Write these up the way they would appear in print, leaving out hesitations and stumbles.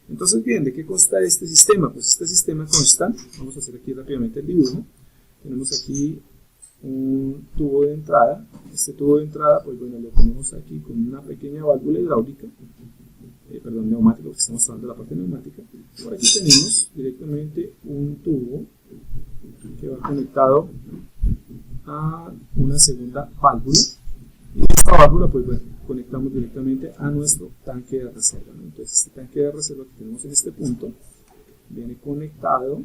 Entonces, bien, ¿de qué consta este sistema? Pues este sistema consta, vamos a hacer aquí rápidamente el dibujo. Tenemos aquí un tubo de entrada. Este tubo de entrada, pues bueno, lo tenemos aquí con una pequeña válvula hidráulica, neumática, porque estamos hablando de la parte neumática. Por aquí tenemos directamente un tubo que va conectado a una segunda válvula. Y esta válvula, pues bueno, conectamos directamente a nuestro tanque de reserva, ¿no? Entonces este tanque de reserva que tenemos en este punto viene conectado,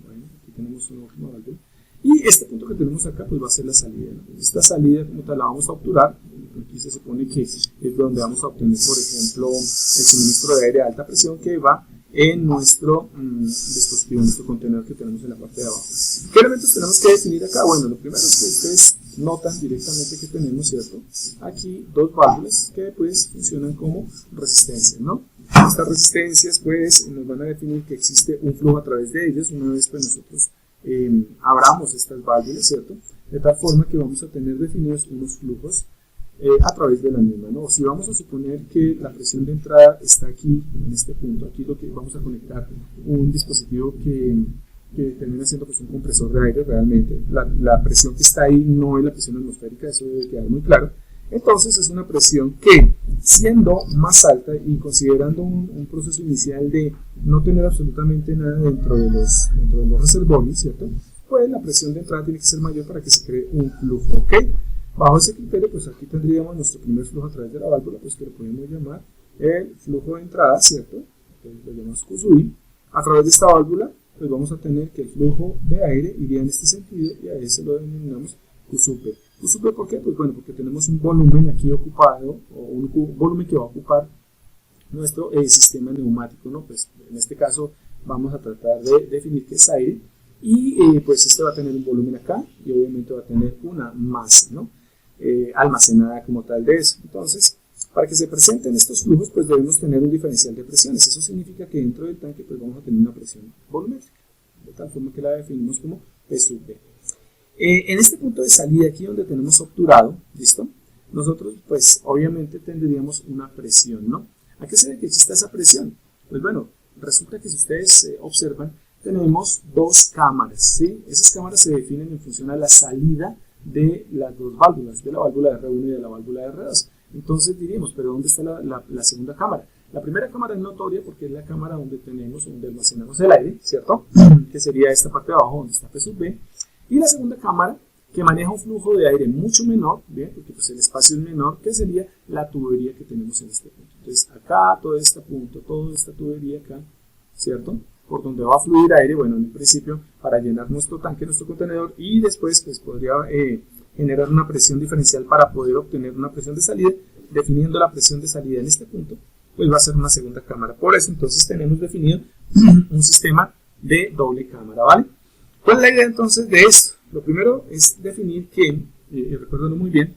bueno, aquí tenemos una última válvula, y este punto que tenemos acá pues va a ser la salida, ¿no? Esta salida como tal la vamos a obturar, aquí se supone que es donde vamos a obtener, por ejemplo, el suministro de aire a alta presión que va en nuestro dispositivo, en nuestro contenedor que tenemos en la parte de abajo. ¿Qué elementos tenemos que definir acá? Bueno, lo primero es que ustedes notan directamente que tenemos, ¿cierto? Aquí dos válvulas que pues funcionan como resistencias, ¿no? Estas resistencias pues nos van a definir que existe un flujo a través de ellas una vez pues nosotros abramos estas válvulas, ¿cierto? De tal forma que vamos a tener definidos unos flujos a través de la misma, ¿no? Si vamos a suponer que la presión de entrada está aquí, en este punto, aquí lo que vamos a conectar un dispositivo que termina siendo pues un compresor de aire realmente. La presión que está ahí no es la presión atmosférica, eso debe quedar muy claro. Entonces es una presión que, siendo más alta y considerando un proceso inicial de no tener absolutamente nada dentro de los reservorios, ¿cierto? Pues la presión de entrada tiene que ser mayor para que se cree un flujo, ¿ok? Bajo ese criterio, pues aquí tendríamos nuestro primer flujo a través de la válvula, pues que lo podemos llamar el flujo de entrada, ¿cierto? Entonces lo llamamos QSUI. A través de esta válvula, pues vamos a tener que el flujo de aire iría en este sentido y a ese lo denominamos QSUP. ¿QSUP por qué? Pues bueno, porque tenemos un volumen aquí ocupado, o un volumen que va a ocupar nuestro sistema neumático, ¿no? Pues en este caso vamos a tratar de definir qué es aire y pues este va a tener un volumen acá y obviamente va a tener una masa, ¿no? Almacenada como tal de eso. Entonces, para que se presenten estos flujos, pues debemos tener un diferencial de presiones. Eso significa que dentro del tanque pues vamos a tener una presión volumétrica, de tal forma que la definimos como P sub B. En este punto de salida, aquí donde tenemos obturado, ¿listo? Nosotros pues obviamente tendríamos una presión, ¿no? ¿A qué se debe que exista esa presión? Pues bueno, resulta que si ustedes observan, tenemos dos cámaras, ¿sí? Esas cámaras se definen en función a la salida de las dos válvulas, de la válvula de R1 y de la válvula de R2. Entonces diríamos, ¿pero dónde está la segunda cámara? La primera cámara es notoria porque es la cámara donde donde almacenamos el aire, ¿cierto? Que sería esta parte de abajo donde está P sub B. Y la segunda cámara, que maneja un flujo de aire mucho menor, ¿bien? Porque pues el espacio es menor, que sería la tubería que tenemos en este punto. Entonces acá, todo este punto, toda esta tubería acá, ¿cierto? Por donde va a fluir aire, bueno, en un principio para llenar nuestro tanque, nuestro contenedor, y después pues podría generar una presión diferencial para poder obtener una presión de salida. Definiendo la presión de salida en este punto, pues va a ser una segunda cámara. Por eso entonces tenemos definido un sistema de doble cámara, ¿vale? ¿Cuál es la idea entonces de esto? Lo primero es definir que, recuérdenlo muy bien,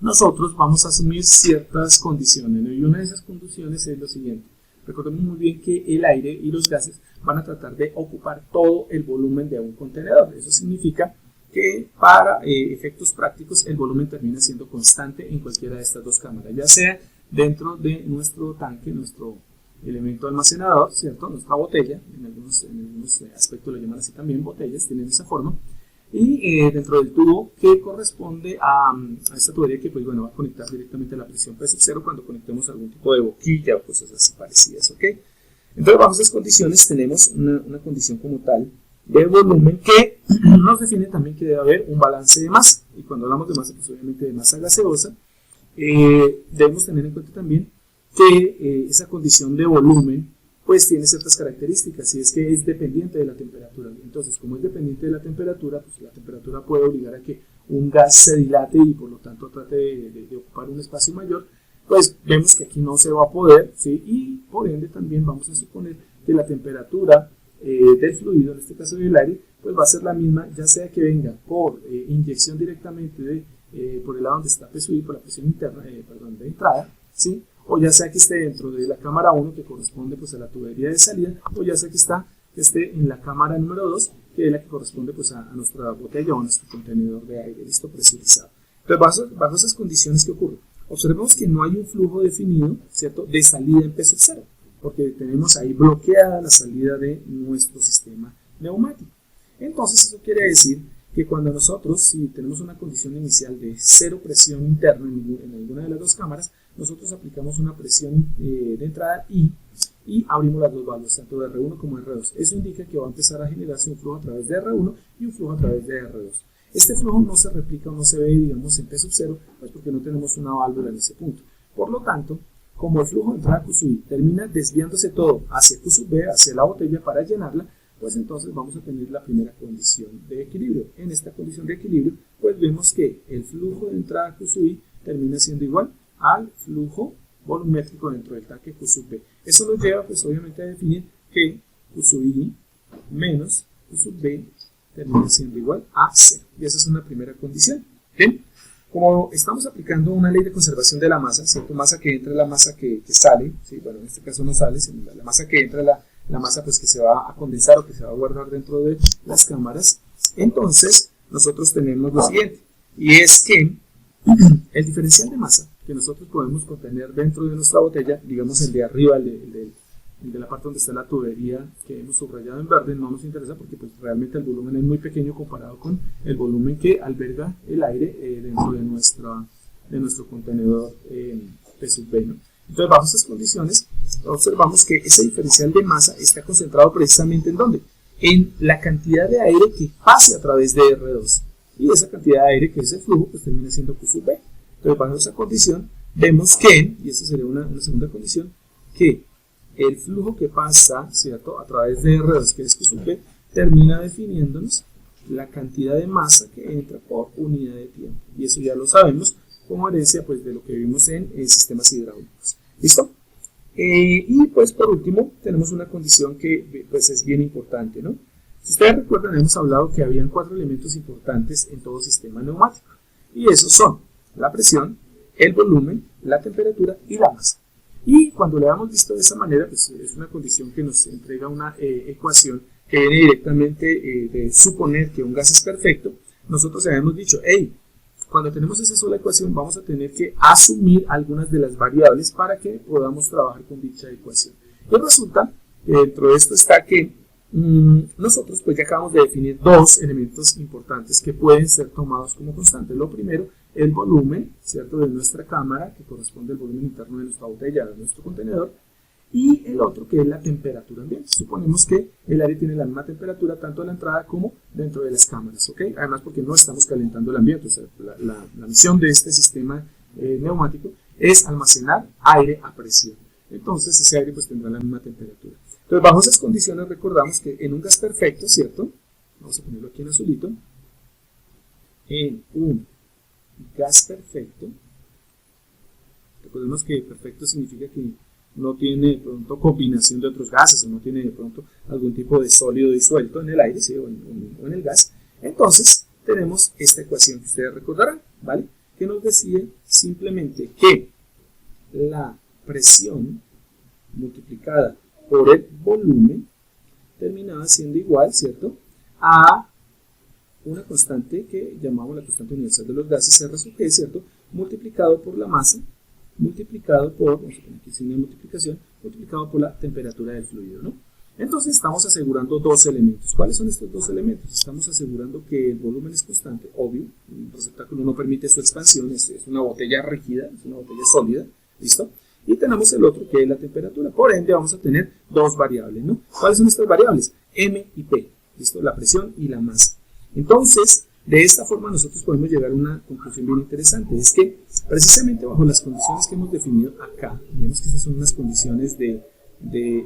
nosotros vamos a asumir ciertas condiciones, ¿no? Y una de esas condiciones es lo siguiente. Recordemos muy bien que el aire y los gases van a tratar de ocupar todo el volumen de un contenedor. Eso significa que para efectos prácticos el volumen termina siendo constante en cualquiera de estas dos cámaras, ya sea dentro de nuestro tanque, nuestro elemento almacenador, ¿cierto? Nuestra botella, en algunos aspectos lo llaman así también, botellas, tienen esa forma, y dentro del tubo que corresponde a esta tubería que pues bueno va a conectar directamente a la presión P sub 0 cuando conectemos algún tipo de boquilla o cosas así parecidas, ¿ok? Entonces bajo esas condiciones tenemos una condición como tal de volumen que nos define también que debe haber un balance de masa, y cuando hablamos de masa pues obviamente de masa gaseosa, debemos tener en cuenta también que esa condición de volumen pues tiene ciertas características, y es que es dependiente de la temperatura. Entonces, como es dependiente de la temperatura, pues la temperatura puede obligar a que un gas se dilate y por lo tanto trate de ocupar un espacio mayor. Pues vemos que aquí no se va a poder, ¿sí? Y por ende también vamos a suponer que la temperatura del fluido, en este caso del aire, pues va a ser la misma, ya sea que venga por inyección directamente por el lado donde está P sub I, por la presión interna, de entrada, ¿sí? O ya sea que esté dentro de la cámara 1, que corresponde pues a la tubería de salida, o ya sea que esté en la cámara número 2, que es la que corresponde pues a nuestra botella o a nuestro contenedor de aire, listo, presurizado. Entonces, bajo esas condiciones, ¿qué ocurre? Observemos que no hay un flujo definido, ¿cierto?, de salida en P sub 0. porque tenemos ahí bloqueada la salida de nuestro sistema neumático. Entonces eso quiere decir que cuando nosotros, si tenemos una condición inicial de cero presión interna en alguna de las dos cámaras, nosotros aplicamos una presión de entrada I y abrimos las dos válvulas, tanto de R1 como de R2. Eso indica que va a empezar a generarse un flujo a través de R1 y un flujo a través de R2. Este flujo no se replica o no se ve, digamos, en P sub 0, pues porque no tenemos una válvula en ese punto. Por lo tanto, como el flujo de entrada Q sub I termina desviándose todo hacia Q sub B, hacia la botella para llenarla, pues entonces vamos a tener la primera condición de equilibrio. En esta condición de equilibrio, pues vemos que el flujo de entrada Q sub I termina siendo igual al flujo volumétrico dentro del tanque Q sub B. Eso nos lleva, pues obviamente, a definir que Q sub I menos Q sub B termina siendo igual a 0. Y esa es una primera condición. ¿Bien? Como estamos aplicando una ley de conservación de la masa, ¿cierto? Masa que entra, la masa que sale, ¿sí? Bueno, en este caso no sale, sino la masa que entra, la masa pues que se va a condensar o que se va a guardar dentro de las cámaras. Entonces nosotros tenemos lo siguiente, y es que el diferencial de masa que nosotros podemos contener dentro de nuestra botella, digamos el de arriba, el de la parte donde está la tubería que hemos subrayado en verde, no nos interesa porque pues realmente el volumen es muy pequeño comparado con el volumen que alberga el aire dentro de nuestro contenedor P sub B, ¿no? Entonces, bajo estas condiciones, observamos que ese diferencial de masa está concentrado precisamente ¿en dónde? En la cantidad de aire que pase a través de R2. Y esa cantidad de aire, que es el flujo, pues termina siendo Q sub B. Entonces, bajo esa condición, vemos que, y esta sería una segunda condición, que el flujo que pasa, ¿cierto?, a través de R2, que es Q sub B, termina definiéndonos la cantidad de masa que entra por unidad de tiempo. Y eso ya lo sabemos como herencia pues, de lo que vimos en sistemas hidráulicos. ¿Listo? Y pues por último tenemos una condición que pues es bien importante, ¿no? Si ustedes recuerdan, hemos hablado que habían 4 elementos importantes en todo sistema neumático, y esos son la presión, el volumen, la temperatura y la masa. Y cuando lo hemos visto de esa manera, pues es una condición que nos entrega una ecuación que viene directamente de suponer que un gas es perfecto. Nosotros habíamos dicho, hey, cuando tenemos esa sola ecuación vamos a tener que asumir algunas de las variables para que podamos trabajar con dicha ecuación. Y resulta que dentro de esto está que nosotros pues ya acabamos de definir dos elementos importantes que pueden ser tomados como constantes. Lo primero, el volumen, ¿cierto?, de nuestra cámara, que corresponde al volumen interno de nuestra botella, de nuestro contenedor, y el otro que es la temperatura ambiente. Suponemos que el aire tiene la misma temperatura tanto en la entrada como dentro de las cámaras, ¿ok? Además porque no estamos calentando el ambiente, o sea, la misión de este sistema neumático es almacenar aire a presión. Entonces ese aire pues tendrá la misma temperatura. Entonces bajo esas condiciones recordamos que en un gas perfecto, ¿cierto? Vamos a ponerlo aquí en azulito. En un gas perfecto, recordemos que perfecto significa que no tiene de pronto combinación de otros gases o no tiene de pronto algún tipo de sólido disuelto en el aire, ¿sí?, o en el gas. Entonces tenemos esta ecuación que ustedes recordarán, ¿vale?, que nos decía simplemente que la presión multiplicada por el volumen terminaba siendo igual, ¿cierto?, a una constante que llamamos la constante universal de los gases, R sub G, ¿cierto?, multiplicado por la masa, multiplicado por, vamos a poner aquí signo de multiplicación, multiplicado por la temperatura del fluido, ¿no? Entonces estamos asegurando dos elementos. ¿Cuáles son estos dos elementos? Estamos asegurando que el volumen es constante, obvio, un receptáculo no permite su expansión, es una botella rígida, es una botella sólida, ¿listo? Y tenemos el otro que es la temperatura, por ende vamos a tener dos variables, ¿no? ¿Cuáles son estas variables? M y P, ¿listo? La presión y la masa. Entonces, de esta forma nosotros podemos llegar a una conclusión bien interesante, es que precisamente bajo las condiciones que hemos definido acá, digamos que estas son unas condiciones de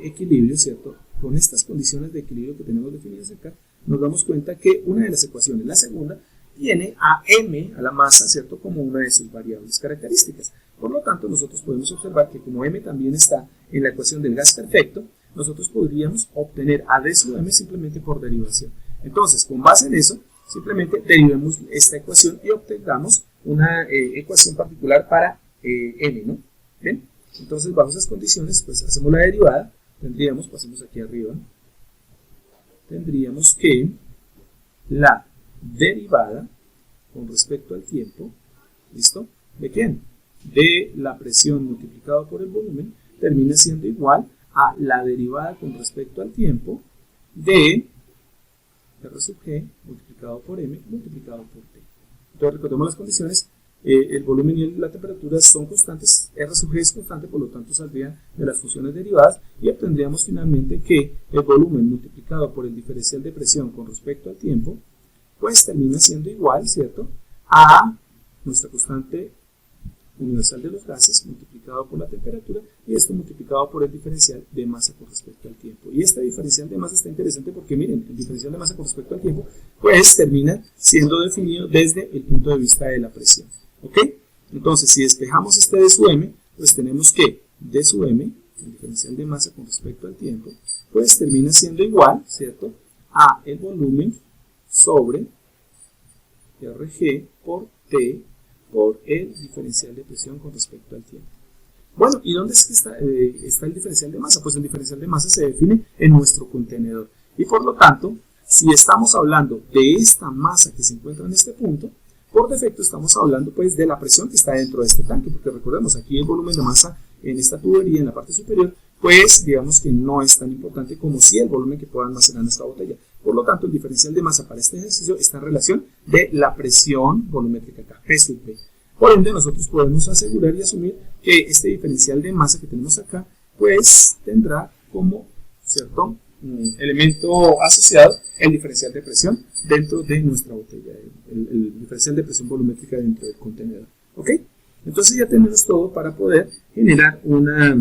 equilibrio, ¿cierto? Con estas condiciones de equilibrio que tenemos definidas acá, nos damos cuenta que una de las ecuaciones, la segunda, tiene a M, a la masa, ¿cierto?, como una de sus variables características. Por lo tanto, nosotros podemos observar que como M también está en la ecuación del gas perfecto, nosotros podríamos obtener a D sub M simplemente por derivación. Entonces, con base en eso, simplemente derivemos esta ecuación y obtengamos una ecuación particular para M, ¿no? ¿Bien? Entonces, bajo esas condiciones, pues hacemos la derivada. Tendríamos, pasemos aquí arriba, tendríamos que la derivada con respecto al tiempo, ¿listo? ¿De quién? De la presión multiplicado por el volumen, termina siendo igual a la derivada con respecto al tiempo de R sub G multiplicado por M multiplicado por T. Entonces recordemos las condiciones, el volumen y la temperatura son constantes, R sub G es constante, por lo tanto saldrían de las funciones derivadas y obtendríamos finalmente que el volumen multiplicado por el diferencial de presión con respecto al tiempo pues termina siendo igual, ¿cierto?, a nuestra constante universal de los gases multiplicado por la temperatura y esto multiplicado por el diferencial de masa con respecto al tiempo. Y este diferencial de masa está interesante porque miren, el diferencial de masa con respecto al tiempo pues termina siendo definido desde el punto de vista de la presión. ¿Ok? Entonces si despejamos este d sub m, pues tenemos que d sub m, el diferencial de masa con respecto al tiempo, pues termina siendo igual, ¿cierto?, a el volumen sobre Rg por T por el diferencial de presión con respecto al tiempo. Bueno, ¿y dónde es que está el diferencial de masa? Pues el diferencial de masa se define en nuestro contenedor. Y por lo tanto, si estamos hablando de esta masa que se encuentra en este punto, por defecto estamos hablando pues de la presión que está dentro de este tanque, porque recordemos, aquí el volumen de masa en esta tubería, en la parte superior, pues digamos que no es tan importante como si el volumen que pueda almacenar nuestra botella. Por lo tanto, el diferencial de masa para este ejercicio está en relación de la presión volumétrica acá, P sub B. Por ende, nosotros podemos asegurar y asumir que este diferencial de masa que tenemos acá, pues tendrá como cierto elemento asociado el diferencial de presión dentro de nuestra botella, el diferencial de presión volumétrica dentro del contenedor. ¿Ok? Entonces ya tenemos todo para poder generar una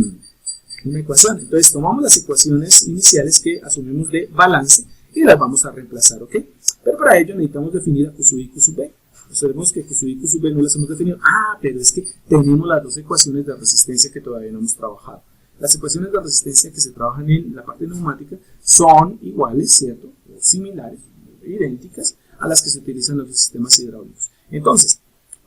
ecuación. Entonces tomamos las ecuaciones iniciales que asumimos de balance y las vamos a reemplazar, ¿ok? Pero para ello necesitamos definir a Q sub I y Q sub B. Observemos que Q sub I y Q sub B no las hemos definido. Pero es que tenemos las dos ecuaciones de resistencia que todavía no hemos trabajado. Las ecuaciones de resistencia que se trabajan en la parte neumática son iguales, ¿cierto?, o similares, idénticas a las que se utilizan en los sistemas hidráulicos. Entonces,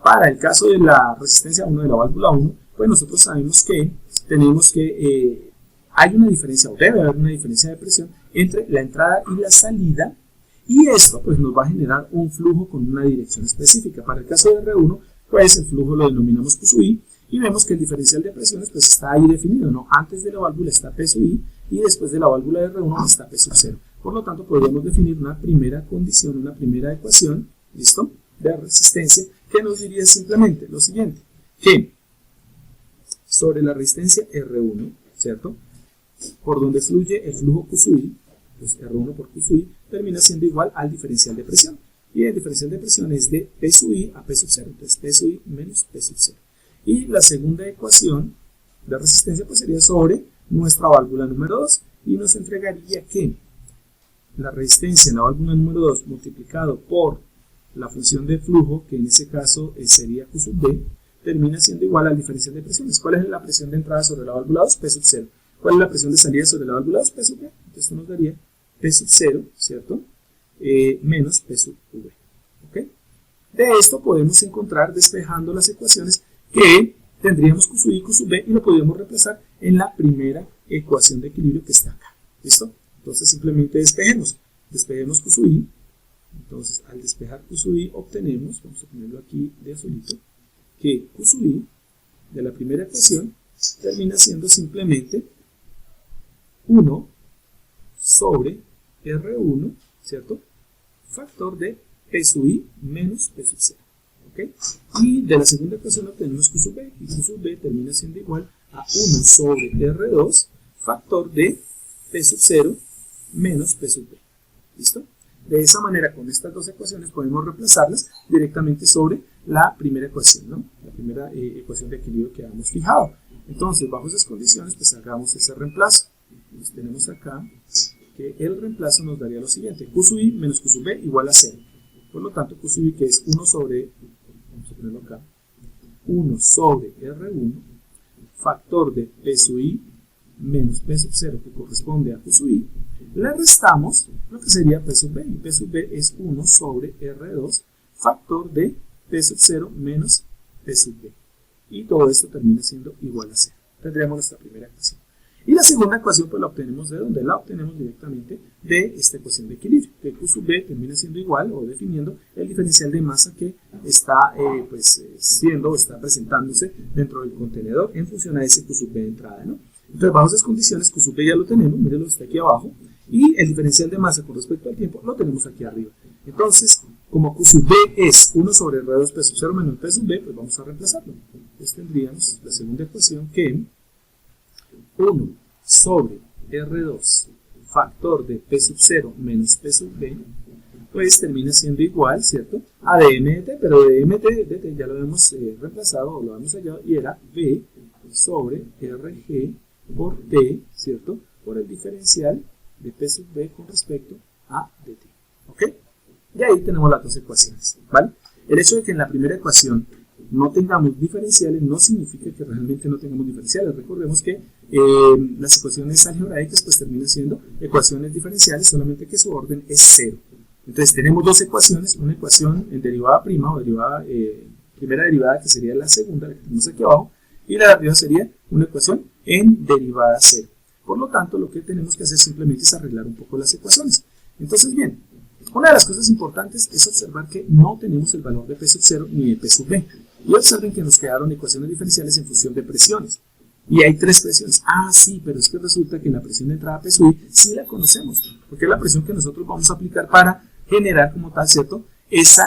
para el caso de la resistencia 1 de la válvula 1, pues nosotros sabemos que tenemos que hay una diferencia, o debe haber una diferencia de presión entre la entrada y la salida, y esto pues nos va a generar un flujo con una dirección específica. Para el caso de R1, pues el flujo lo denominamos Q sub I, y vemos que el diferencial de presiones pues está ahí definido, ¿no? Antes de la válvula está P sub I, y después de la válvula de R1 está P sub 0. Por lo tanto, podríamos definir una primera condición, una primera ecuación, ¿listo?, de resistencia, que nos diría simplemente lo siguiente, que sobre la resistencia R1, ¿cierto?, por donde fluye el flujo Q sub I, pues R1 por Q sub I termina siendo igual al diferencial de presión. Y el diferencial de presión es de P sub I a P sub 0. Entonces P sub I menos P sub 0. Y la segunda ecuación de resistencia pues sería sobre nuestra válvula número 2. Y nos entregaría que la resistencia en la válvula número 2 multiplicado por la función de flujo, que en ese caso sería Q sub B, termina siendo igual al diferencial de presiones. ¿Cuál es la presión de entrada sobre la válvula 2? P sub 0. ¿Cuál es la presión de salida sobre la válvula 2? P sub V. Entonces esto nos daría P sub 0, ¿cierto?, menos P sub V. ¿Ok? De esto podemos encontrar, despejando las ecuaciones, que tendríamos Q sub I, Q sub B, y lo podríamos reemplazar en la primera ecuación de equilibrio que está acá. ¿Listo? Entonces simplemente despejemos. Despejemos Q sub I. Entonces al despejar Q sub I obtenemos, vamos a ponerlo aquí de azulito, que Q sub I de la primera ecuación termina siendo simplemente 1 sobre R1, ¿cierto?, factor de P sub I menos P sub 0. ¿Ok? Y de la segunda ecuación obtenemos Q sub B, y Q sub B termina siendo igual a 1 sobre R2, factor de P sub 0 menos P sub B. ¿Listo? De esa manera, con estas dos ecuaciones podemos reemplazarlas directamente sobre la primera ecuación, ¿no?, la primera ecuación de equilibrio que habíamos fijado. Entonces, bajo esas condiciones, pues hagamos ese reemplazo. Entonces, tenemos acá que el reemplazo nos daría lo siguiente: Q sub I menos Q sub B igual a 0. Por lo tanto, Q sub I, que es 1 sobre, vamos a ponerlo acá, 1 sobre R1, factor de P sub I menos P sub 0, que corresponde a Q sub I, le restamos lo que sería P sub B, y P sub B es 1 sobre R2, factor de P sub 0 menos P sub B. Y todo esto termina siendo igual a 0. Tendríamos nuestra primera ecuación. Y la segunda ecuación pues la obtenemos ¿de dónde? La obtenemos directamente de esta ecuación de equilibrio, que Q sub B termina siendo igual, o definiendo el diferencial de masa que está siendo o está presentándose dentro del contenedor en función a ese Q sub B de entrada, ¿no? Entonces, bajo esas condiciones, Q sub B ya lo tenemos, mírenlo, está aquí abajo, y el diferencial de masa con respecto al tiempo lo tenemos aquí arriba. Entonces, como Q sub B es 1 sobre R2 P sub 0 menos P sub B, pues vamos a reemplazarlo. Entonces tendríamos la segunda ecuación que 1 sobre R2 factor de P sub 0 menos P sub B, pues termina siendo igual, ¿cierto?, a dm de t, pero dm de t ya lo hemos reemplazado o lo hemos hallado y era B sobre RG por T, ¿cierto?, por el diferencial de P sub B con respecto a dt. ¿Ok? Y ahí tenemos las dos ecuaciones, ¿vale? El hecho de que en la primera ecuación no tengamos diferenciales no significa que realmente no tengamos diferenciales. Recordemos que las ecuaciones algebraicas pues terminan siendo ecuaciones diferenciales, solamente que su orden es 0. Entonces tenemos dos ecuaciones, una ecuación en derivada prima o derivada, primera derivada que sería la segunda, la que tenemos aquí abajo, y la de arriba sería una ecuación en derivada 0. Por lo tanto, lo que tenemos que hacer simplemente es arreglar un poco las ecuaciones. Entonces, bien, una de las cosas importantes es observar que no tenemos el valor de P sub 0 ni de P sub B. Y observen que nos quedaron ecuaciones diferenciales en función de presiones. Y hay tres presiones. Ah, sí, pero es que resulta que la presión de entrada P sub I sí la conocemos, porque es la presión que nosotros vamos a aplicar para generar como tal, ¿cierto?, ese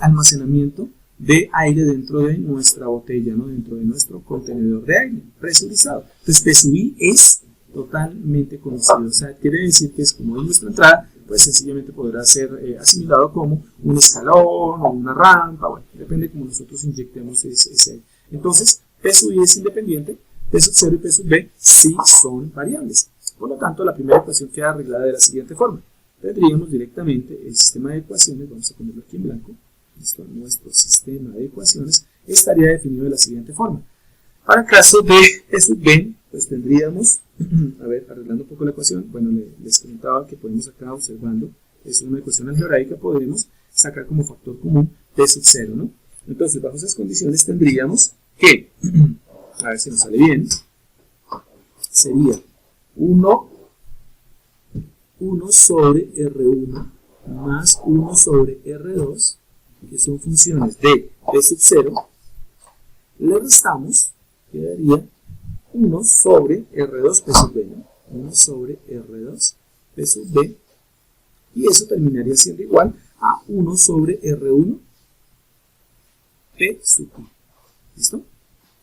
almacenamiento de aire dentro de nuestra botella, ¿no?, dentro de nuestro contenedor de aire presurizado. Entonces, P sub I es totalmente conocido, o sea, quiere decir que es como es nuestra entrada, pues sencillamente podrá ser asimilado como un escalón o una rampa, bueno, depende de cómo nosotros inyectemos ese aire. Entonces, P sub I es independiente, P sub 0 y P sub B sí son variables. Por lo tanto, la primera ecuación queda arreglada de la siguiente forma. Tendríamos directamente el sistema de ecuaciones, vamos a ponerlo aquí en blanco, listo, nuestro sistema de ecuaciones estaría definido de la siguiente forma. Para el caso de P sub B, pues tendríamos, a ver, arreglando un poco la ecuación, bueno, les comentaba que podemos acá observando, es una ecuación algebraica, podemos sacar como factor común P sub 0, ¿no? Entonces, bajo esas condiciones tendríamos que, a ver si nos sale bien, sería 1 sobre R1 más 1 sobre R2, que son funciones de P sub 0, le restamos, quedaría 1 sobre R2 P sub B, ¿no? 1 sobre R2 P sub B, y eso terminaría siendo igual a 1 sobre R1 P sub I. ¿Listo?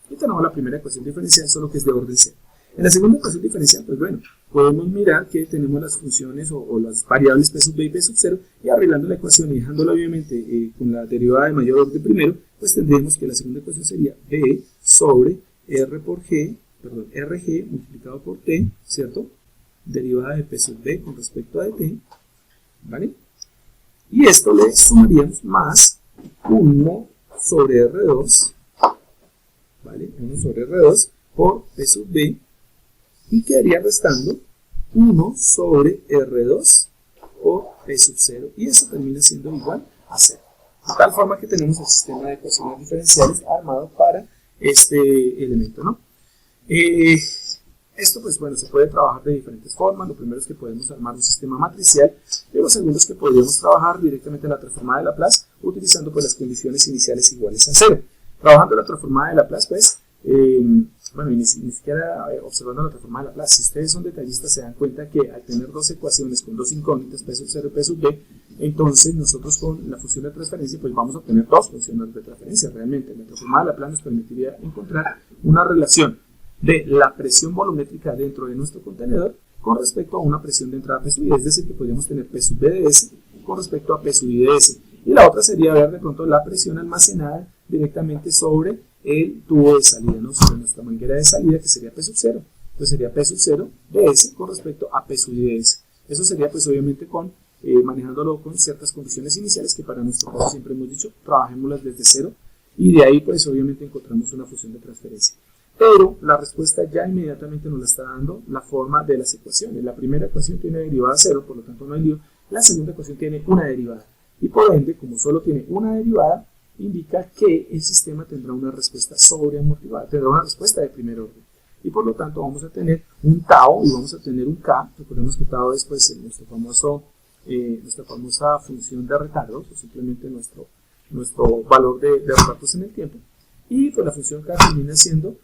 Y tenemos la primera ecuación diferencial, solo que es de orden 0. En la segunda ecuación diferencial, pues bueno, podemos mirar que tenemos las funciones o las variables P sub B y P sub 0, y arreglando la ecuación y dejándola obviamente con la derivada de mayor orden primero, pues tendríamos que la segunda ecuación sería B sobre R por G, perdón, RG multiplicado por T, ¿cierto? Derivada de P sub B con respecto a dt, ¿vale? Y esto le sumaríamos más 1 sobre R2, ¿vale? 1 sobre R2 por P sub B, y quedaría restando 1 sobre R2 por P sub 0, y eso termina siendo igual a 0. De tal forma que tenemos el sistema de ecuaciones diferenciales armado para este elemento, ¿no? Esto, pues bueno, se puede trabajar de diferentes formas. Lo primero es que podemos armar un sistema matricial, y lo segundo es que podríamos trabajar directamente en la transformada de Laplace utilizando pues las condiciones iniciales iguales a 0. Trabajando la transformada de Laplace, pues, bueno, y ni siquiera observando la transformada de Laplace, si ustedes son detallistas se dan cuenta que al tener dos ecuaciones con dos incógnitas, P sub 0 y P sub B, entonces nosotros con la función de transferencia pues vamos a obtener dos funciones de transferencia realmente. La transformada de Laplace nos permitiría encontrar una relación de la presión volumétrica dentro de nuestro contenedor con respecto a una presión de entrada P sub I, es decir, que podríamos tener P sub B de S con respecto a P sub I de S. Y la otra sería ver de pronto la presión almacenada directamente sobre el tubo de salida, ¿no? Sobre nuestra manguera de salida, que sería P sub 0. Entonces sería P sub 0 de S con respecto a P sub I de S. Eso sería pues obviamente manejándolo con ciertas condiciones iniciales que para nuestro caso siempre hemos dicho, trabajémoslas desde 0, y de ahí pues obviamente encontramos una función de transferencia. Pero la respuesta ya inmediatamente nos la está dando la forma de las ecuaciones. La primera ecuación tiene derivada 0, por lo tanto no hay lío. La segunda ecuación tiene una derivada. Y por ende, como solo tiene una derivada, indica que el sistema tendrá una respuesta sobreamortiguada, tendrá una respuesta de primer orden. Y por lo tanto vamos a tener un tau y vamos a tener un k. Recordemos que tau es pues nuestra famosa función de retardos, o simplemente nuestro valor de retardos en el tiempo. Y pues la función k termina siendo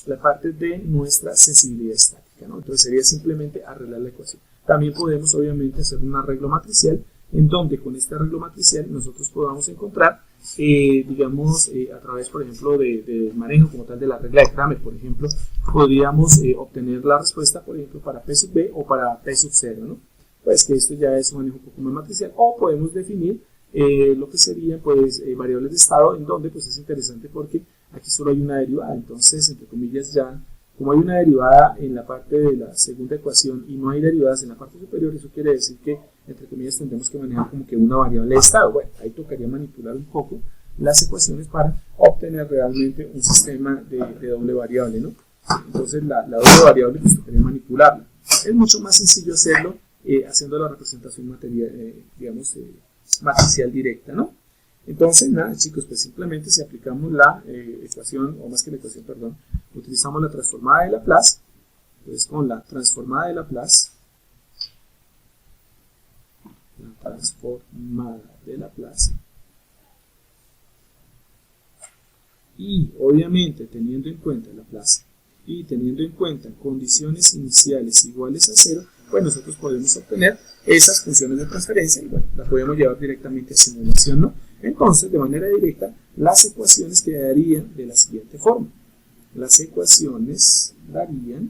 la parte de nuestra sensibilidad estática, ¿no? Entonces sería simplemente arreglar la ecuación. También podemos obviamente hacer un arreglo matricial en donde con este arreglo matricial nosotros podamos encontrar, digamos, a través, por ejemplo, del manejo como tal de la regla de Cramer, por ejemplo, podríamos obtener la respuesta, por ejemplo, para P sub B o para P sub 0, ¿no? Pues que esto ya es un manejo un poco más matricial, o podemos definir lo que serían pues variables de estado, en donde pues es interesante porque aquí solo hay una derivada, entonces entre comillas ya como hay una derivada en la parte de la segunda ecuación y no hay derivadas en la parte superior, eso quiere decir que entre comillas tendremos que manejar como que una variable de estado. Bueno, ahí tocaría manipular un poco las ecuaciones para obtener realmente un sistema de doble variable, ¿no? Entonces la doble variable pues tocaría manipularla. Es mucho más sencillo hacerlo haciendo la representación material, digamos, matricial directa, ¿no? Entonces, nada, chicos, pues simplemente si aplicamos la ecuación, o más que la ecuación, perdón, utilizamos la transformada de Laplace. Entonces, con la transformada de Laplace, y obviamente teniendo en cuenta Laplace y teniendo en cuenta condiciones iniciales iguales a 0, pues nosotros podemos obtener esas funciones de transferencia y bueno, las podemos llevar directamente a simulación, ¿no? Entonces, de manera directa, las ecuaciones quedarían de la siguiente forma. Las ecuaciones darían,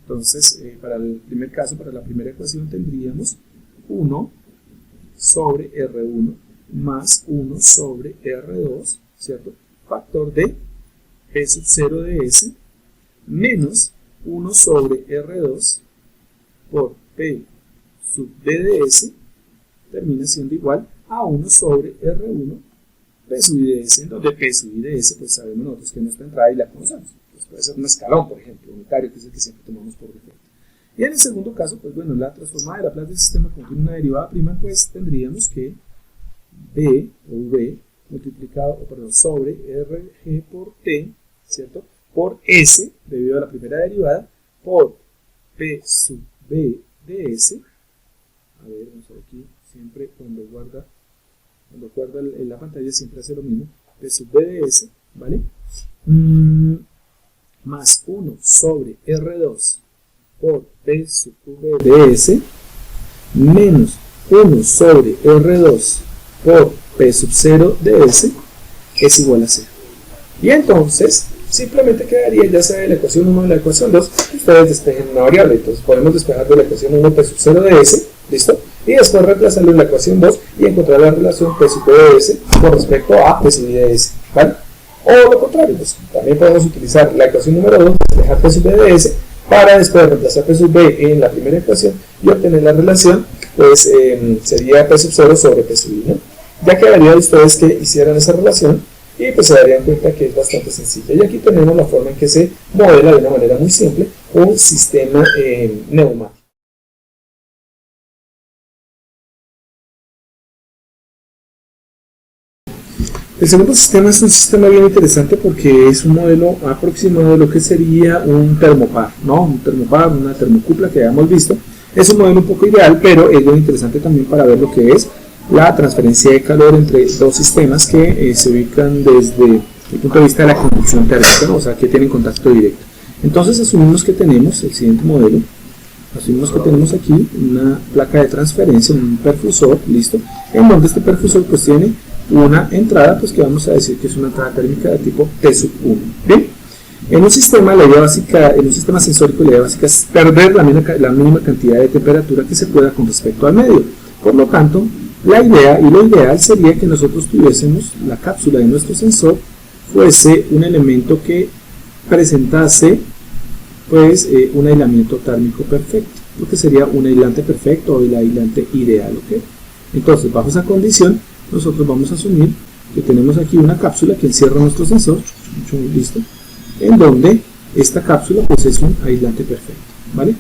entonces, para el primer caso, para la primera ecuación tendríamos 1 sobre R1 más 1 sobre R2, ¿cierto? Factor de P sub 0 de S menos 1 sobre R2 por P sub B de S termina siendo igual a 1 sobre R1 P sub I de S, en donde P sub I de S pues sabemos nosotros que es nuestra entrada y la conocemos. Pues puede ser un escalón, por ejemplo, unitario, que es el que siempre tomamos por defecto. Y en el segundo caso, pues bueno, la transformada de Laplace del sistema contiene una derivada prima, pues tendríamos que B o V multiplicado, sobre RG por T, ¿cierto? Por S, debido a la primera derivada, por P sub B de S. A ver, vamos a ver aquí, siempre cuando guarda en la pantalla siempre hace lo mismo, P sub B de S, ¿vale? Más 1 sobre R2 por P sub V de S menos 1 sobre R2 por P sub 0 de S es igual a 0. Y entonces simplemente quedaría, ya sea de la ecuación 1 o de la ecuación 2, ustedes despejen una variable. Entonces podemos despejar de la ecuación 1 P sub 0 de S, ¿listo? Y después reemplazarlo en la ecuación 2 y encontrar la relación P sub B de S con respecto a P sub I de S, ¿vale? O lo contrario, pues también podemos utilizar la ecuación número 2, despejar P sub B de S, para después reemplazar P sub B en la primera ecuación y obtener la relación, pues sería P sub 0 sobre P sub I, ¿no? Ya quedaría de ustedes que hicieran esa relación y pues se darían cuenta que es bastante sencilla. Y aquí tenemos la forma en que se modela de una manera muy simple un sistema neumático. El segundo sistema es un sistema bien interesante porque es un modelo aproximado de lo que sería un termopar, ¿no? Un termopar, una termocupla que habíamos visto. Es un modelo un poco ideal, pero es muy interesante también para ver lo que es la transferencia de calor entre dos sistemas que se ubican desde el punto de vista de la conducción térmica, ¿no? O sea, que tienen contacto directo. Entonces asumimos que tenemos el siguiente modelo. Asumimos que tenemos aquí una placa de transferencia, un perfusor, listo, en donde este perfusor pues tiene una entrada, pues que vamos a decir que es una entrada térmica de tipo T sub 1. Bien, en un sistema la idea básica, en un sistema sensórico la idea básica es perder la mínima cantidad de temperatura que se pueda con respecto al medio. Por lo tanto, la idea y lo ideal sería que nosotros tuviésemos la cápsula de nuestro sensor fuese un elemento que presentase pues un aislamiento térmico perfecto, lo que sería un aislante perfecto o el aislante ideal, ¿ok? Entonces, bajo esa condición, nosotros vamos a asumir que tenemos aquí una cápsula que encierra nuestro sensor, listo, en donde esta cápsula pues es un aislante perfecto, ¿vale?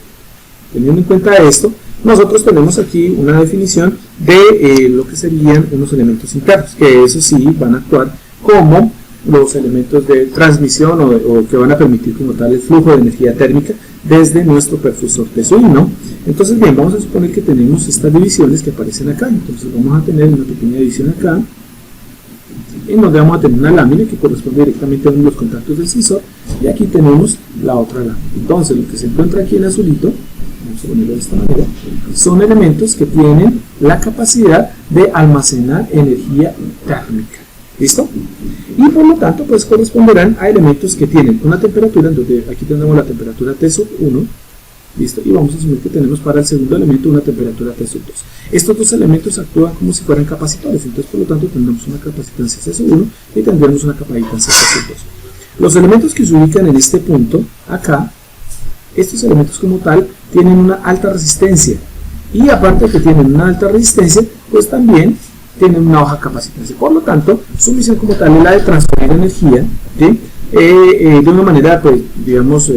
Teniendo en cuenta esto, nosotros tenemos aquí una definición de lo que serían unos elementos internos, que eso sí van a actuar como los elementos de transmisión o que van a permitir como tal el flujo de energía térmica desde nuestro perfusor T sub I, ¿no? Entonces, bien, vamos a suponer que tenemos estas divisiones que aparecen acá. Entonces vamos a tener una pequeña división acá, en donde vamos a tener una lámina que corresponde directamente a uno de los contactos del sensor, y aquí tenemos la otra lámina. Entonces lo que se encuentra aquí en azulito, vamos a ponerlo de esta manera, son elementos que tienen la capacidad de almacenar energía térmica. ¿Listo? Y por lo tanto, pues corresponderán a elementos que tienen una temperatura, donde aquí tenemos la temperatura T sub 1, ¿listo? Y vamos a asumir que tenemos para el segundo elemento una temperatura T sub 2. Estos dos elementos actúan como si fueran capacitores, entonces por lo tanto tendremos una capacitancia T sub 1 y tendremos una capacitancia T sub 2. Los elementos que se ubican en este punto, acá, estos elementos como tal, tienen una alta resistencia, y aparte de que tienen una alta resistencia, pues también tienen una baja capacitancia. Por lo tanto, su misión como tal es la de transferir energía, ¿sí? De una manera, pues, digamos,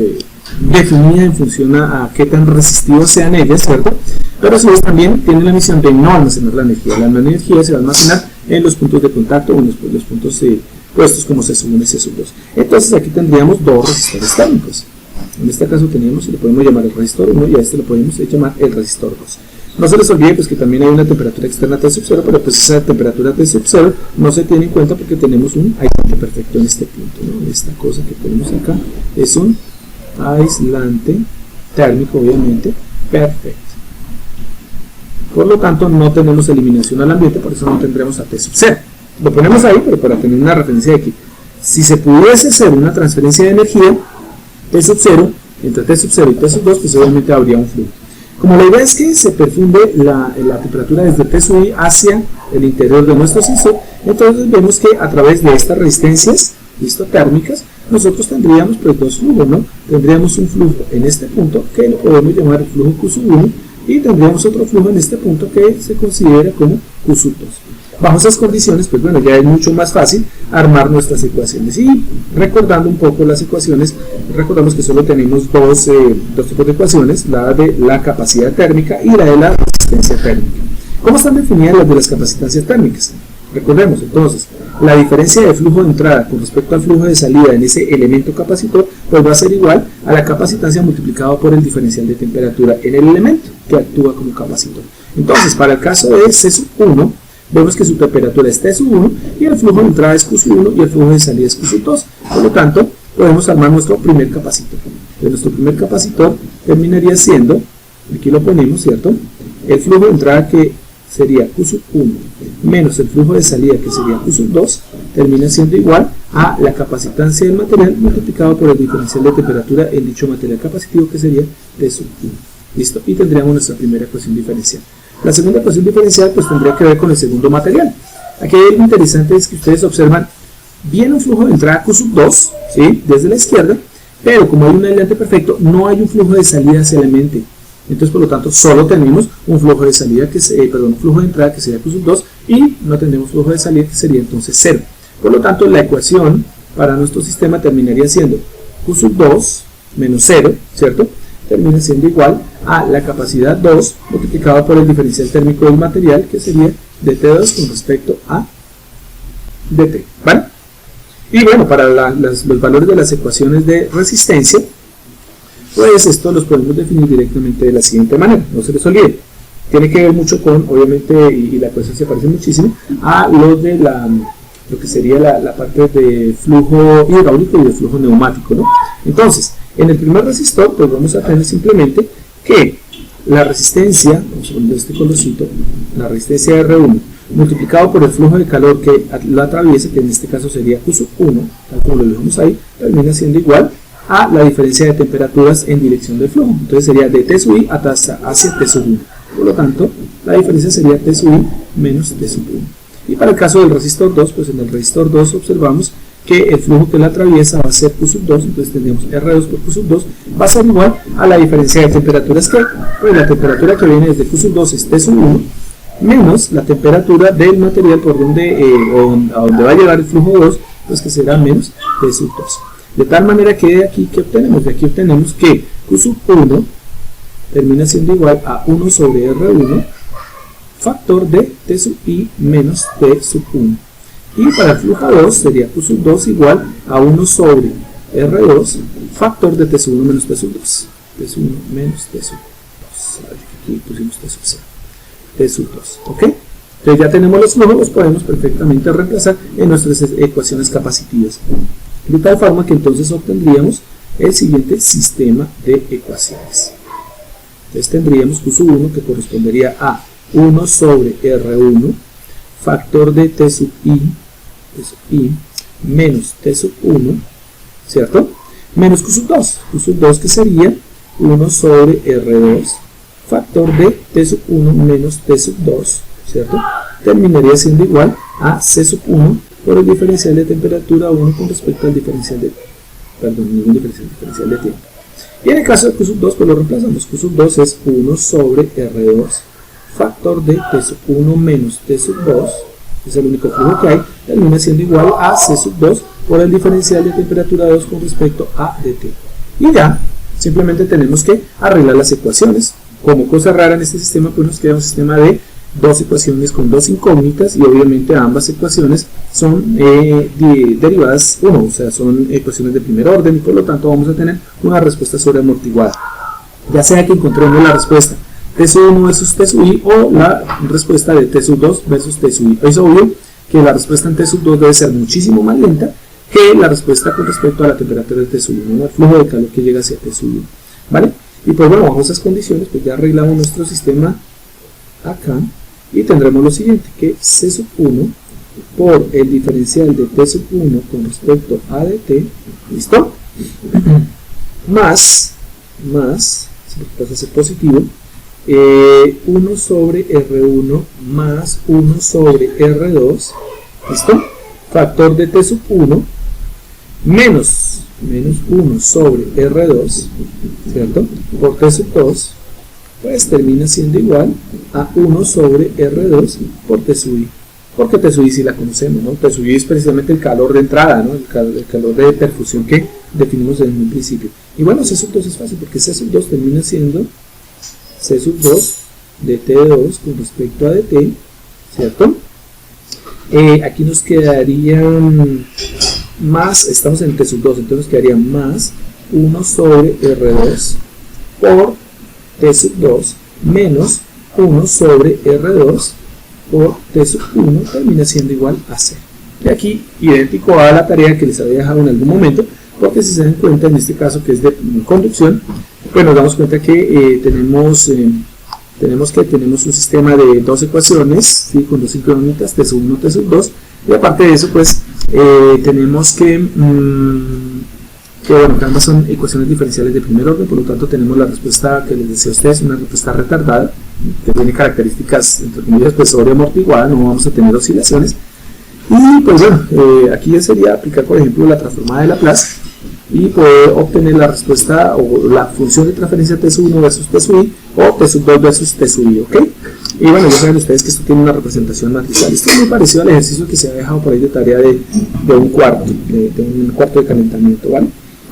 definida en función a qué tan resistivos sean ellas, ¿cierto? Pero a su vez también tienen la misión de no almacenar la energía. La energía se va a almacenar en los puntos de contacto, en los puntos puestos como C1 y C2. Entonces aquí tendríamos dos resistores térmicos. En este caso teníamos, y le podemos llamar el resistor 1, y a este lo podemos llamar el resistor 2. No se les olvide pues, que también hay una temperatura externa T sub 0, pero pues esa temperatura T sub 0 no se tiene en cuenta porque tenemos un aislante perfecto en este punto, ¿no? Esta cosa que tenemos acá es un aislante térmico, obviamente, perfecto. Por lo tanto, no tenemos eliminación al ambiente, por eso no tendremos a T sub 0. Lo ponemos ahí, pero para tener una referencia de aquí. Si se pudiese hacer una transferencia de energía, T sub 0, entre T sub 0 y T sub 2, pues obviamente habría un flujo. Como la idea es que se perfunde la temperatura desde T sub I hacia el interior de nuestro sensor, entonces vemos que a través de estas resistencias, ¿listo?, térmicas, nosotros tendríamos pues dos flujos, ¿no? Tendríamos un flujo en este punto que lo podemos llamar el flujo Q sub 1 y tendríamos otro flujo en este punto que se considera como Q sub 2. Bajo esas condiciones, pues bueno, ya es mucho más fácil armar nuestras ecuaciones. Y recordando un poco las ecuaciones, recordamos que solo tenemos dos tipos de ecuaciones, la de la capacidad térmica y la de la resistencia térmica. ¿Cómo están definidas las de las capacitancias térmicas? Recordemos entonces, la diferencia de flujo de entrada con respecto al flujo de salida en ese elemento capacitor, pues va a ser igual a la capacitancia multiplicado por el diferencial de temperatura en el elemento que actúa como capacitor. Entonces, para el caso de C sub 1, vemos que su temperatura es T sub 1 y el flujo de entrada es Q sub 1 y el flujo de salida es Q sub 2. Por lo tanto, podemos armar nuestro primer capacitor. Entonces, nuestro primer capacitor terminaría siendo, aquí lo ponemos, ¿cierto? El flujo de entrada que sería Q sub 1 menos el flujo de salida que sería Q sub 2 termina siendo igual a la capacitancia del material multiplicado por el diferencial de temperatura en dicho material capacitivo que sería T sub 1. ¿Listo? Y tendríamos nuestra primera ecuación diferencial. La segunda ecuación diferencial pues tendría que ver con el segundo material. Aquí hay algo interesante, es que ustedes observan bien un flujo de entrada Q sub 2, ¿sí?, desde la izquierda, pero como hay un aislante perfecto, no hay un flujo de salida hacia el elemento. Entonces, por lo tanto, solo tenemos un flujo de salida un flujo de entrada que sería Q sub 2 y no tenemos flujo de salida que sería entonces 0. Por lo tanto, la ecuación para nuestro sistema terminaría siendo Q sub 2 menos 0, ¿cierto? Termina siendo igual a la capacidad 2 multiplicado por el diferencial térmico del material que sería dt2 con respecto a dt, ¿vale? Y bueno, para los valores de las ecuaciones de resistencia, pues esto los podemos definir directamente de la siguiente manera, no se les olvide. Tiene que ver mucho con, obviamente, y la ecuación se parece muchísimo a lo que sería la parte de flujo hidráulico y de flujo neumático, ¿no? Entonces, en el primer resistor, pues vamos a tener simplemente que la resistencia, vamos a poner este colorcito, la resistencia R1, multiplicado por el flujo de calor que la atraviesa, que en este caso sería Q sub 1, tal como lo dejamos ahí, termina siendo igual a la diferencia de temperaturas en dirección del flujo. Entonces sería de T sub I hacia T sub 1. Por lo tanto, la diferencia sería T sub I menos T sub 1. Y para el caso del resistor 2, pues en el resistor 2 observamos que el flujo que la atraviesa va a ser Q sub 2, entonces tendríamos R2 por Q sub 2, va a ser igual a la diferencia de temperaturas que, pues la temperatura que viene desde Q sub 2 es T sub 1, menos la temperatura del material por donde, a donde va a llegar el flujo 2, pues que será menos T sub 2. De tal manera que de aquí, ¿qué obtenemos? De aquí obtenemos que Q sub 1 termina siendo igual a 1 sobre R1, factor de T sub I menos T sub 1. Y para el flujo 2 sería Q sub 2 igual a 1 sobre R2, factor de T sub 1 menos T sub 2. T sub 1 menos T sub 2. Aquí pusimos T sub 0. T sub 2. ¿Ok? Entonces ya tenemos los flujos, los podemos perfectamente reemplazar en nuestras ecuaciones capacitivas. De tal forma que entonces obtendríamos el siguiente sistema de ecuaciones. Entonces tendríamos Q sub 1 que correspondería a 1 sobre R1 factor de T sub I menos T sub 1, ¿cierto? Menos Q sub 2 que sería 1 sobre R2 factor de T sub 1 menos T sub 2, ¿cierto? Terminaría siendo igual a C sub 1 por el diferencial de temperatura 1 con respecto al diferencial de diferencial de tiempo. Y en el caso de Q sub 2, pues lo reemplazamos. Q sub 2 es 1 sobre R2 factor de T sub 1 menos T sub 2, es el único flujo que hay, termina siendo igual a C sub 2 por el diferencial de temperatura 2 con respecto a dt. Y ya, simplemente tenemos que arreglar las ecuaciones. Como cosa rara en este sistema, pues nos queda un sistema de dos ecuaciones con dos incógnitas y obviamente ambas ecuaciones son derivadas 1, o sea, son ecuaciones de primer orden y por lo tanto vamos a tener una respuesta sobreamortiguada. Ya sea que encontremos la respuesta T sub 1 versus T sub I o la respuesta de T sub 2 versus T sub I. Es obvio que la respuesta en T sub 2 debe ser muchísimo más lenta que la respuesta con respecto a la temperatura de T sub 1, el flujo de calor que llega hacia T sub 1, ¿vale? Y pues bueno, bajo esas condiciones, pues ya arreglamos nuestro sistema acá y tendremos lo siguiente, que C sub 1 por el diferencial de T sub 1 con respecto a dt, ¿listo? más, si lo pasa a ser positivo, 1 sobre R1 más 1 sobre R2, ¿listo? Factor de T sub 1 menos 1 sobre R2, ¿cierto? Por T sub 2, pues termina siendo igual a 1 sobre R2 por T sub I. Porque T sub I sí la conocemos, ¿no? T sub I es precisamente el calor de entrada, ¿no? El calor de perfusión que definimos en un principio. Y bueno, C sub 2 es fácil porque C sub 2 termina siendo C sub 2 de T2 con respecto a dt, ¿cierto? Aquí nos quedarían más, estamos en T sub 2, entonces nos quedaría más 1 sobre R2 por T sub 2 menos 1 sobre R2 por T sub 1 termina siendo igual a 0. Y aquí, idéntico a la tarea que les había dejado en algún momento, porque si se dan cuenta en este caso que es de conducción, pues nos damos cuenta que tenemos un sistema de dos ecuaciones, ¿sí? Con dos incógnitas, T sub 1, T sub 2, y aparte de eso, pues tenemos que bueno, que ambas son ecuaciones diferenciales de primer orden, por lo tanto tenemos la respuesta que les decía a ustedes, una respuesta retardada, que tiene características, entre comillas, pues sobreamortiguada, no vamos a tener oscilaciones, y pues bueno, aquí ya sería aplicar, por ejemplo, la transformada de Laplace, y poder obtener la respuesta o la función de transferencia T sub 1 versus T sub I o T sub 2 versus T sub I, ¿ok? Y bueno, ya saben ustedes que esto tiene una representación matricial. Esto es muy parecido al ejercicio que se ha dejado por ahí de tarea de un cuarto de calentamiento, ¿vale?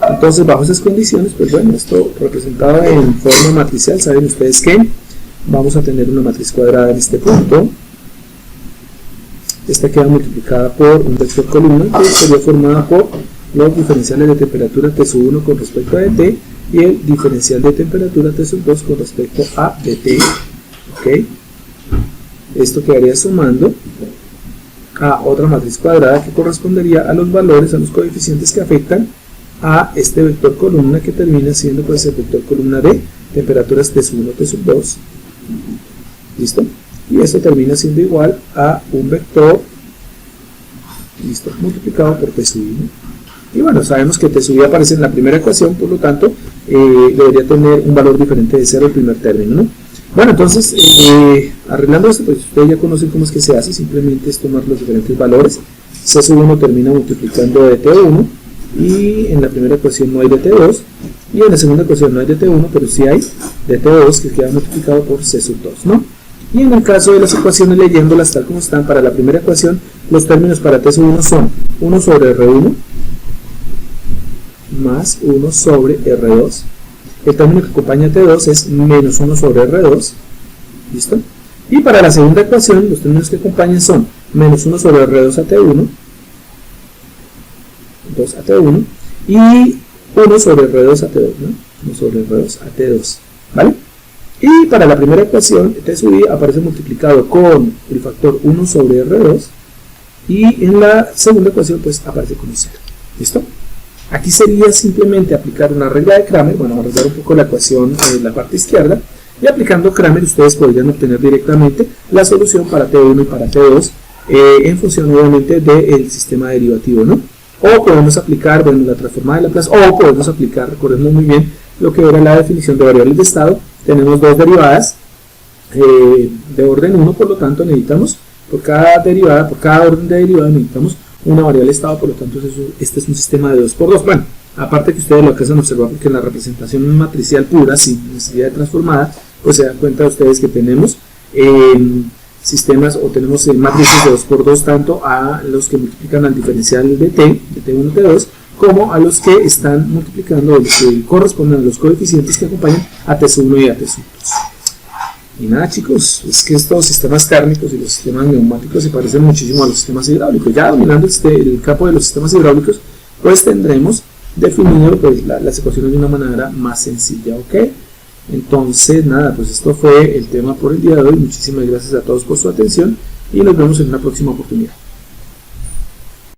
Entonces, bajo esas condiciones, pues bueno, esto representado en forma matricial, saben ustedes que vamos a tener una matriz cuadrada en este punto. Esta queda multiplicada por un vector columna que sería formada por los diferenciales de temperatura T sub 1 con respecto a dt y el diferencial de temperatura T sub 2 con respecto a dt, ¿ok? Esto quedaría sumando a otra matriz cuadrada que correspondería a los valores, a los coeficientes que afectan a este vector columna que termina siendo pues el vector columna de temperaturas T sub 1, T sub 2, ¿listo? Y esto termina siendo igual a un vector, ¿listo?, multiplicado por T sub I, ¿no? Y bueno, sabemos que T sub I aparece en la primera ecuación, por lo tanto debería tener un valor diferente de 0 el primer término, ¿no? Bueno, entonces arreglando esto, pues ustedes ya conocen cómo es que se hace, simplemente es tomar los diferentes valores. C sub 1 termina multiplicando dt1 y en la primera ecuación no hay dt2 y en la segunda ecuación no hay dt1, pero sí hay dt2 que queda multiplicado por C sub 2, ¿no? Y en el caso de las ecuaciones, leyéndolas tal como están, para la primera ecuación los términos para T sub 1 son 1 sobre R1 más 1 sobre R2. El término que acompaña a T2 es menos 1 sobre R2, ¿listo? Y para la segunda ecuación, los términos que acompañan son menos 1 sobre R2 a T1, 2 a T1, y 1 sobre R2 a T2, ¿no? 1 sobre R2 a T2, ¿vale? Y para la primera ecuación, T sub I aparece multiplicado con el factor 1 sobre R2, y en la segunda ecuación pues aparece como 0. ¿Listo? Aquí sería simplemente aplicar una regla de Cramer, bueno, arreglar un poco la ecuación en la parte izquierda, y aplicando Cramer ustedes podrían obtener directamente la solución para T1 y para T2, en función obviamente del sistema derivativo, ¿no? O podemos aplicar, bueno, la transformada de Laplace, o podemos aplicar, recordemos muy bien, lo que era la definición de variables de estado. Tenemos dos derivadas de orden 1, por lo tanto necesitamos, por cada derivada, por cada orden de derivada necesitamos una variable de estado, por lo tanto este es un sistema de 2×2. Bueno, aparte que ustedes lo alcanzan a observar porque en la representación matricial pura, sin necesidad de transformada, pues se dan cuenta ustedes que tenemos sistemas o tenemos matrices de 2×2 tanto a los que multiplican al diferencial de T, de T1 T2, como a los que están multiplicando, los que corresponden a los coeficientes que acompañan a T1 y a T2. Y nada, chicos, es que estos sistemas térmicos y los sistemas neumáticos se parecen muchísimo a los sistemas hidráulicos. Ya dominando el campo de los sistemas hidráulicos, pues tendremos definido pues, las ecuaciones de una manera más sencilla, ¿ok? Entonces, nada, pues esto fue el tema por el día de hoy. Muchísimas gracias a todos por su atención y nos vemos en una próxima oportunidad.